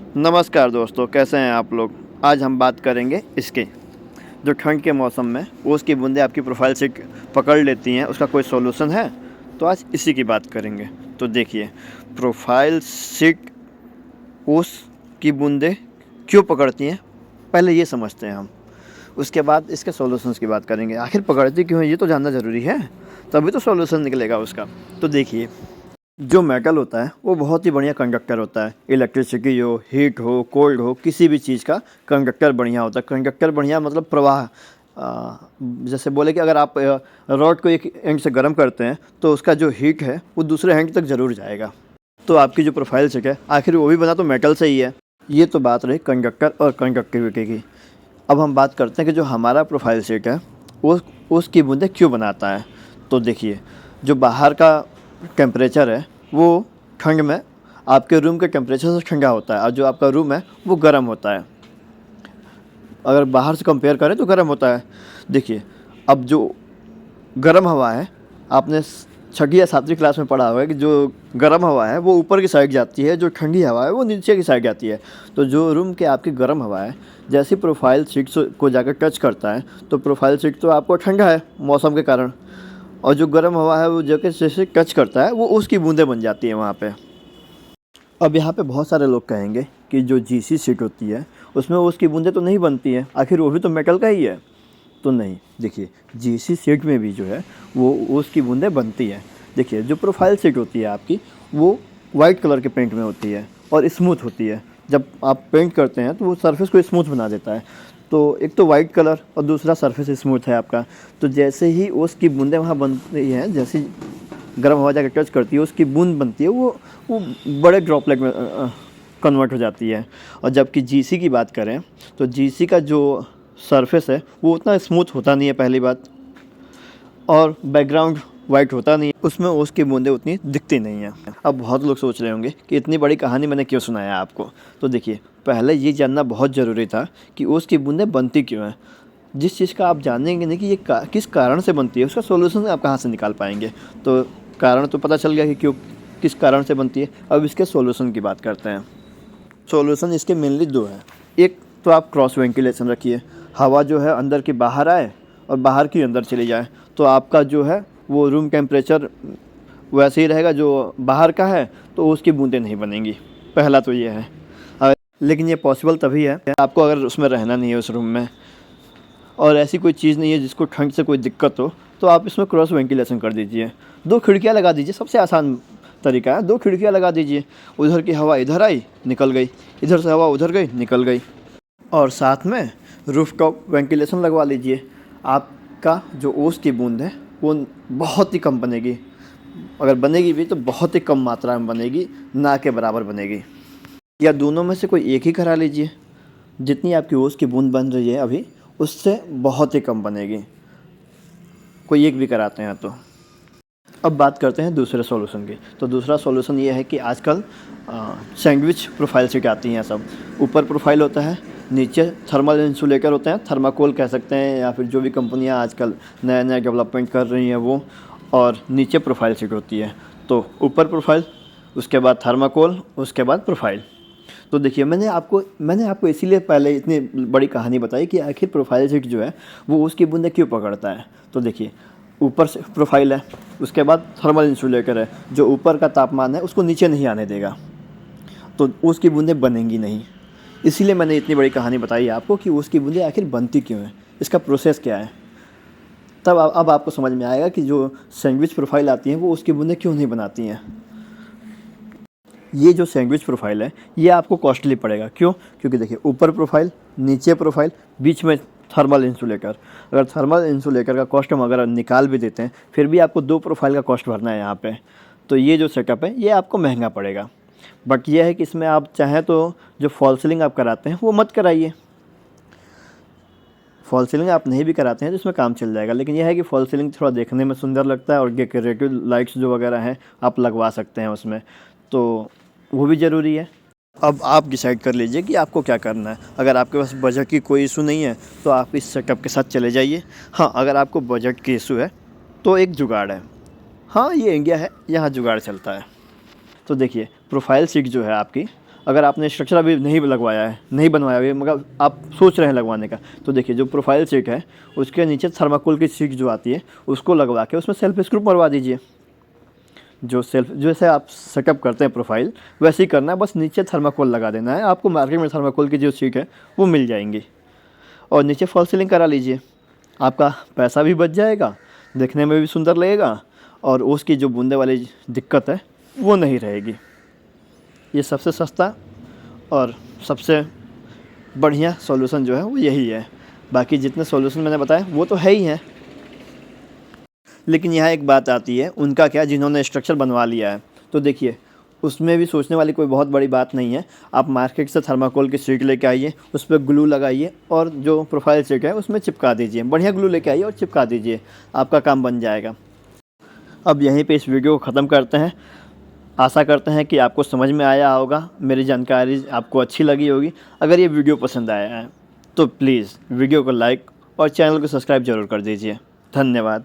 नमस्कार दोस्तों, कैसे हैं आप लोग। आज हम बात करेंगे इसके जो ठंड के मौसम में ओस की बूंदें आपकी प्रोफाइल से पकड़ लेती हैं, उसका कोई सॉल्यूशन है। तो आज इसी की बात करेंगे। तो देखिए, प्रोफाइल सिक ओस की बूंदें क्यों पकड़ती हैं, पहले ये समझते हैं हम। उसके बाद इसके सॉल्यूशंस की बात करेंगे। आखिर पकड़ती क्यों है ये तो जानना ज़रूरी है, तभी तो सॉल्यूशन निकलेगा उसका। तो देखिए, जो मेटल होता है वो बहुत ही बढ़िया कंडक्टर होता है। इलेक्ट्रिसिटी हो, हीट हो, कोल्ड हो, किसी भी चीज़ का कंडक्टर बढ़िया होता है। कंडक्टर बढ़िया मतलब प्रवाह। जैसे बोले कि अगर आप रॉड को एक एंड से गर्म करते हैं तो उसका जो हीट है वो दूसरे एंड तक ज़रूर जाएगा। तो आपकी जो प्रोफाइल चिक है आखिर वो भी बना तो मेटल से ही है। ये तो बात रही कंडक्टर और कंडक्टिविटी की। अब हम बात करते हैं कि जो हमारा प्रोफाइल चिक है वो उसकी बूंदें क्यों बनाता है। तो देखिए, जो बाहर का टेम्परेचर है वो ठंड में आपके रूम के टेम्परेचर से ठंडा होता है और जो आपका रूम है वो गर्म होता है। अगर बाहर से कंपेयर करें तो गर्म होता है। देखिए, अब जो गर्म हवा है, आपने छठी या सातवीं क्लास में पढ़ा होगा कि जो गर्म हवा है वो ऊपर की साइड जाती है, जो ठंडी हवा है वो नीचे की साइड जाती है। तो जो रूम के आपकी गर्म हवा है जैसी प्रोफाइल चिक को जाकर टच करता है तो प्रोफाइल चिक तो आपको ठंडा है मौसम के कारण, और जो गर्म हवा है वो जगह जैसे टच करता है वो उसकी बूंदें बन जाती हैं वहाँ पे। अब यहाँ पे बहुत सारे लोग कहेंगे कि जो जीसी शीट होती है उसमें उसकी बूंदें तो नहीं बनती हैं, आखिर वो भी तो मेटल का ही है। तो नहीं, देखिए, जीसी शीट में भी जो है वो उसकी बूंदें बनती हैं। देखिए, जो प्रोफाइल शीट होती है आपकी वो वाइट कलर के पेंट में होती है और स्मूथ होती है। जब आप पेंट करते हैं तो वो सरफेस को स्मूथ बना देता है। तो एक तो वाइट कलर और दूसरा सरफेस स्मूथ है आपका। तो जैसे ही उसकी बूंदें वहाँ बनती हैं, जैसे गर्म हवा जाकर टच करती है उसकी बूंद बनती है, वो बड़े ड्रॉपलेट में कन्वर्ट हो जाती है। और जबकि जीसी की बात करें तो जीसी का जो सरफेस है वो उतना स्मूथ होता नहीं है पहली बात, और बैकग्राउंड वाइट होता नहीं है, उसमें उसकी बूंदें उतनी दिखती नहीं है। अब बहुत लोग सोच रहे होंगे कि इतनी बड़ी कहानी मैंने क्यों सुनाया आपको। तो देखिए, पहले ये जानना बहुत ज़रूरी था कि उसकी बूंदें बनती क्यों हैं। जिस चीज़ का आप जानेंगे नहीं कि ये किस कारण से बनती है, उसका सॉल्यूशन आप कहाँ से निकाल पाएंगे। तो कारण तो पता चल गया कि क्यों, किस कारण से बनती है। अब इसके सॉल्यूशन की बात करते हैं। सॉल्यूशन इसके मेनली दो है। एक तो आप क्रॉस वेंटिलेशन रखिए, हवा जो है अंदर की बाहर आए और बाहर की अंदर चली जाए, तो आपका जो है वो रूम टेम्परेचर वैसे ही रहेगा जो बाहर का है, तो उसकी बूंदें नहीं बनेंगी। पहला तो ये है। लेकिन ये पॉसिबल तभी है आपको अगर उसमें रहना नहीं है उस रूम में, और ऐसी कोई चीज़ नहीं है जिसको ठंड से कोई दिक्कत हो, तो आप इसमें क्रॉस वेंटिलेशन कर दीजिए। 2 खिड़कियाँ लगा दीजिए, सबसे आसान तरीका है। 2 खिड़कियाँ लगा दीजिए, उधर की हवा इधर आई निकल गई, इधर से हवा उधर गई निकल गई। और साथ में रूफटॉप वेंटिलेशन लगवा लीजिए। आपका जो ओस की बूंद है वो बहुत ही कम बनेगी, अगर बनेगी भी तो बहुत ही कम मात्रा में बनेगी, ना के बराबर बनेगी। या दोनों में से कोई एक ही करा लीजिए। जितनी आपकी ओस की बूंद बन रही है अभी, उससे बहुत ही कम बनेगी, कोई एक भी कराते हैं तो। अब बात करते हैं दूसरे सॉल्यूशन की। तो दूसरा सॉल्यूशन ये है कि आजकल सैंडविच प्रोफाइल से आती हैं सब। ऊपर प्रोफाइल होता है, नीचे थर्मल इंसुलेटर होते हैं, थर्माकोल कह सकते हैं, या फिर जो भी कंपनियां आजकल नया नया डेवलपमेंट कर रही हैं वो। और नीचे प्रोफाइल सीट होती है। तो ऊपर प्रोफाइल, उसके बाद थर्माकोल, उसके बाद प्रोफाइल। तो देखिए, मैंने आपको इसीलिए पहले इतनी बड़ी कहानी बताई कि आखिर प्रोफाइल सीट जो है वो उसकी बूंदें क्यों पकड़ता है। तो देखिए, ऊपर से प्रोफाइल है, उसके बाद थर्मल इंसुलेटर है, जो ऊपर का तापमान है उसको नीचे नहीं आने देगा, तो उसकी बूंदें बनेंगी नहीं। इसीलिए मैंने इतनी बड़ी कहानी बताई आपको कि उसकी बूंदें आखिर बनती क्यों हैं, इसका प्रोसेस क्या है। तब अब आपको समझ में आएगा कि जो सैंडविच प्रोफाइल आती हैं वो उसकी बूंदें क्यों नहीं बनाती हैं। ये जो सैंडविच प्रोफाइल है ये आपको कॉस्टली पड़ेगा। क्यों? क्योंकि देखिए, ऊपर प्रोफाइल, नीचे प्रोफाइल, बीच में थर्मल इंसुलेटर। अगर थर्मल इंसुलेटर का कॉस्ट हम अगर निकाल भी देते हैं फिर भी आपको 2 प्रोफाइल का कॉस्ट भरना है यहाँ पे। तो ये जो सेटअप है ये आपको महंगा पड़ेगा। बट ये है कि इसमें आप चाहें तो जो फॉल सीलिंग आप कराते हैं वो मत कराइए। फॉल सीलिंग आप नहीं भी कराते हैं तो इसमें काम चल जाएगा, लेकिन यह है कि फॉल सीलिंग थोड़ा देखने में सुंदर लगता है और डेकोरेटिव लाइट्स जो वगैरह हैं आप लगवा सकते हैं उसमें, तो वो भी ज़रूरी है। अब आप डिसाइड कर लीजिए कि आपको क्या करना है। अगर आपके पास बजट की कोई इशू नहीं है तो आप इस सेटअप के साथ चले जाइए। हाँ, अगर आपको बजट की इशू है तो एक जुगाड़ है। हाँ, ये इंडिया है, यहाँ जुगाड़ चलता है। तो देखिए, प्रोफाइल सीट जो है आपकी, अगर आपने स्ट्रक्चर अभी नहीं लगवाया है, नहीं बनवाया अभी, मगर आप सोच रहे हैं लगवाने का, तो देखिए जो प्रोफाइल शीट है उसके नीचे थर्माकोल की शीट जो आती है उसको लगवा के उसमें सेल्फ स्क्रू मरवा दीजिए। जैसे आप सेटअप करते हैं प्रोफाइल वैसे ही करना है, बस नीचे थर्माकोल लगा देना है। आपको मार्केट में थर्माकोल की जो शीट है वो मिल जाएंगी, और नीचे फॉल सीलिंग करा लीजिए। आपका पैसा भी बच जाएगा, देखने में भी सुंदर लगेगा, और उसकी जो बूंदे वाली दिक्कत है वो नहीं रहेगी। ये सबसे सस्ता और सबसे बढ़िया सॉल्यूशन जो है वो यही है। बाकी जितने सॉल्यूशन मैंने बताए वो तो है ही हैं, लेकिन यहाँ एक बात आती है, उनका क्या, जिन्होंने स्ट्रक्चर बनवा लिया है, तो देखिए उसमें भी सोचने वाली कोई बहुत बड़ी बात नहीं है। आप मार्केट से थर्माकोल की शीट लेके आइए, उस पर ग्लू लगाइए और जो प्रोफाइल शीट है उसमें चिपका दीजिए। बढ़िया ग्लू लेके आइए और चिपका दीजिए, आपका काम बन जाएगा। अब यहीं पे इस वीडियो को ख़त्म करते हैं। आशा करते हैं कि आपको समझ में आया होगा, मेरी जानकारी आपको अच्छी लगी होगी। अगर ये वीडियो पसंद आया है तो प्लीज़ वीडियो को लाइक और चैनल को सब्सक्राइब ज़रूर कर दीजिए। धन्यवाद।